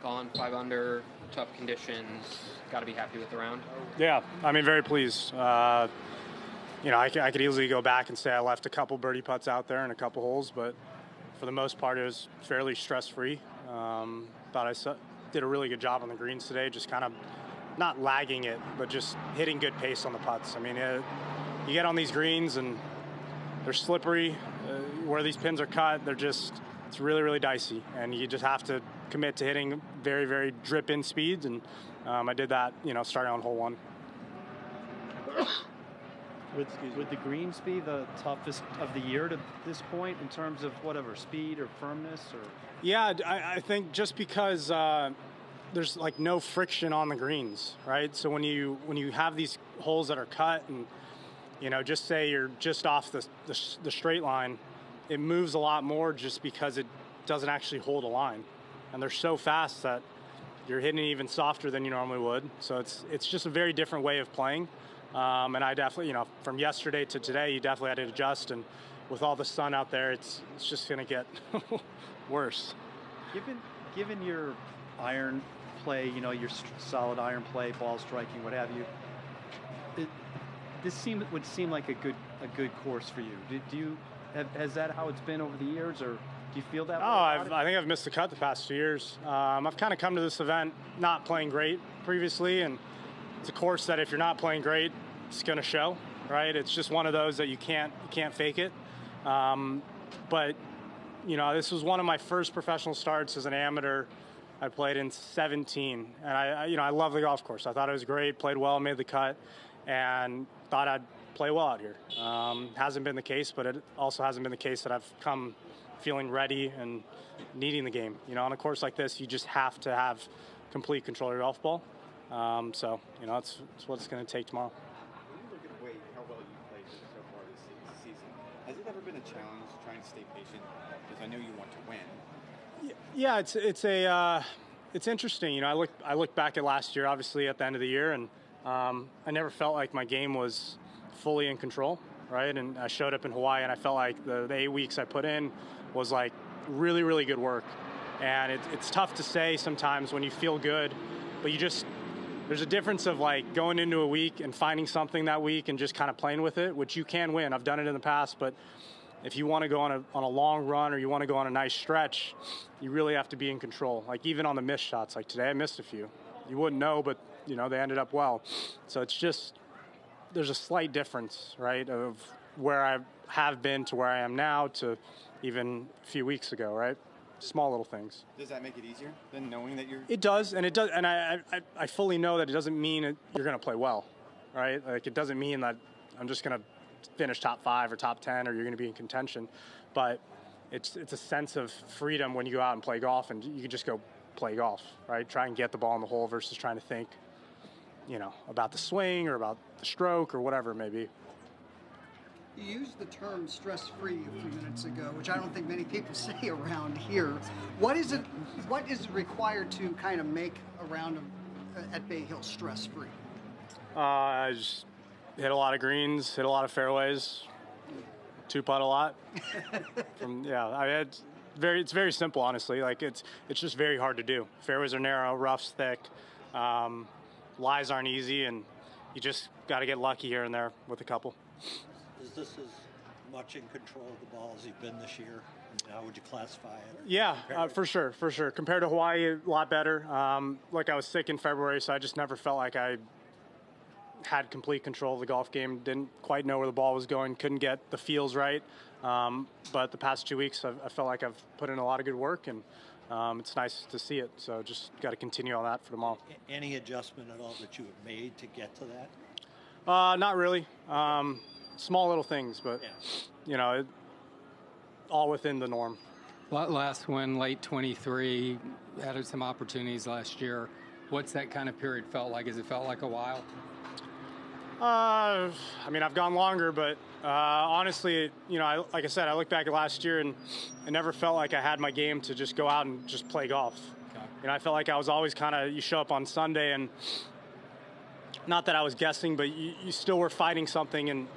Collin, 5 under, tough conditions. Got to be happy with the round. Yeah, I mean, very pleased. I could easily go back and say I left a couple birdie putts out there and a couple holes, but for the most part, it was fairly stress-free. Thought I did a really good job on the greens today, just kind of not lagging it, but just hitting good pace on the putts. I mean, you get on these greens and they're slippery. Where these pins are cut, it's really, really dicey, and you just have to commit to hitting very, very drip-in speeds, and I did that, starting on hole 1. Would the greens be the toughest of the year to this point in terms of whatever speed or firmness? Or yeah, I think just because there's like no friction on the greens, right? So when you have these holes that are cut, and just say you're just off the straight line, it moves a lot more just because it doesn't actually hold a line, and they're so fast that you're hitting it even softer than you normally would. So it's just a very different way of playing. And I definitely, from yesterday to today, you definitely had to adjust. And with all the sun out there, it's just going to get worse. Given your iron play, your solid iron play, ball striking, what have you, would seem like a good course for you. Has that how it's been over the years, or do you feel that way? I think I've missed the cut the past 2 years. I've kind of come to this event not playing great previously, and it's a course that if you're not playing great, it's going to show, right? It's just one of those that you can't fake it. But this was one of my first professional starts as an amateur. I played in 17, and I love the golf course. I thought it was great, played well, made the cut, and thought I'd play well out here. Hasn't been the case, but it also hasn't been the case that I've come feeling ready and needing the game. On a course like this, you just have to have complete control of your golf ball. So it's what it's going to take tomorrow. When you look at how well you played so far this season, has it ever been a challenge trying to stay patient? Because I know you want to win. Yeah, it's interesting. I look back at last year, obviously at the end of the year, and I never felt like my game was fully in control, right? And I showed up in Hawaii, and I felt like the 8 weeks I put in was like really, really good work. And it's tough to say sometimes when you feel good, but there's a difference of like going into a week and finding something that week and just kind of playing with it, which you can win. I've done it in the past, but if you want to go on a long run, or you want to go on a nice stretch, you really have to be in control. Like even on the missed shots, like today I missed a few. You wouldn't know, but they ended up well. So it's just, there's a slight difference, right, of where I have been to where I am now to even a few weeks ago, right? Small little things. Does that make it easier than knowing that you're... It does, and I fully know that it doesn't mean you're going to play well, right? Like it doesn't mean that I'm just going to finish top 5 or top 10 or you're going to be in contention, but it's a sense of freedom when you go out and play golf, and you can just go play golf, right? Try and get the ball in the hole versus trying to think, about the swing or about the stroke or whatever it may be. You used the term stress-free a few minutes ago, which I don't think many people say around here. What is it required to kind of make a round at Bay Hill stress-free? I just hit a lot of greens, hit a lot of fairways, 2-putt a lot. It's very simple, honestly. Like it's just very hard to do. Fairways are narrow, rough's thick, lies aren't easy, and you just got to get lucky here and there with a couple. Is this as much in control of the ball as you've been this year? How would you classify it? Yeah, for sure. Compared to Hawaii, a lot better. Like I was sick in February, so I just never felt like I had complete control of the golf game. Didn't quite know where the ball was going. Couldn't get the feels right. But the past 2 weeks, I felt like I've put in a lot of good work, and it's nice to see it. So just got to continue on that for tomorrow. Any adjustment at all that you have made to get to that? Not really. Small little things, but all within the norm. Last win, late 23, had some opportunities last year. What's that kind of period felt like? Has it felt like a while? I've gone longer, but honestly, like I said, I look back at last year and I never felt like I had my game to just go out and just play golf. Okay. I felt like I was always you show up on Sunday, and not that I was guessing, but you still were fighting something, and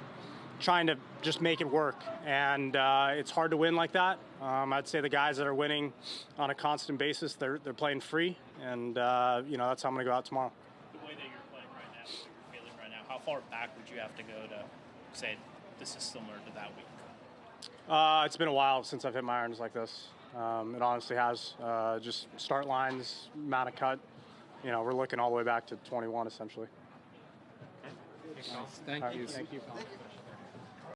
trying to just make it work, and it's hard to win like that. I'd say the guys that are winning on a constant basis, they're playing free, and that's how I'm going to go out tomorrow. The way that you're playing right now, what you're feeling right now, how far back would you have to go to say this is similar to that week? It's been a while since I've hit my irons like this. It honestly has. Just start lines, amount of cut. We're looking all the way back to 21 essentially. Thank you. Thank you.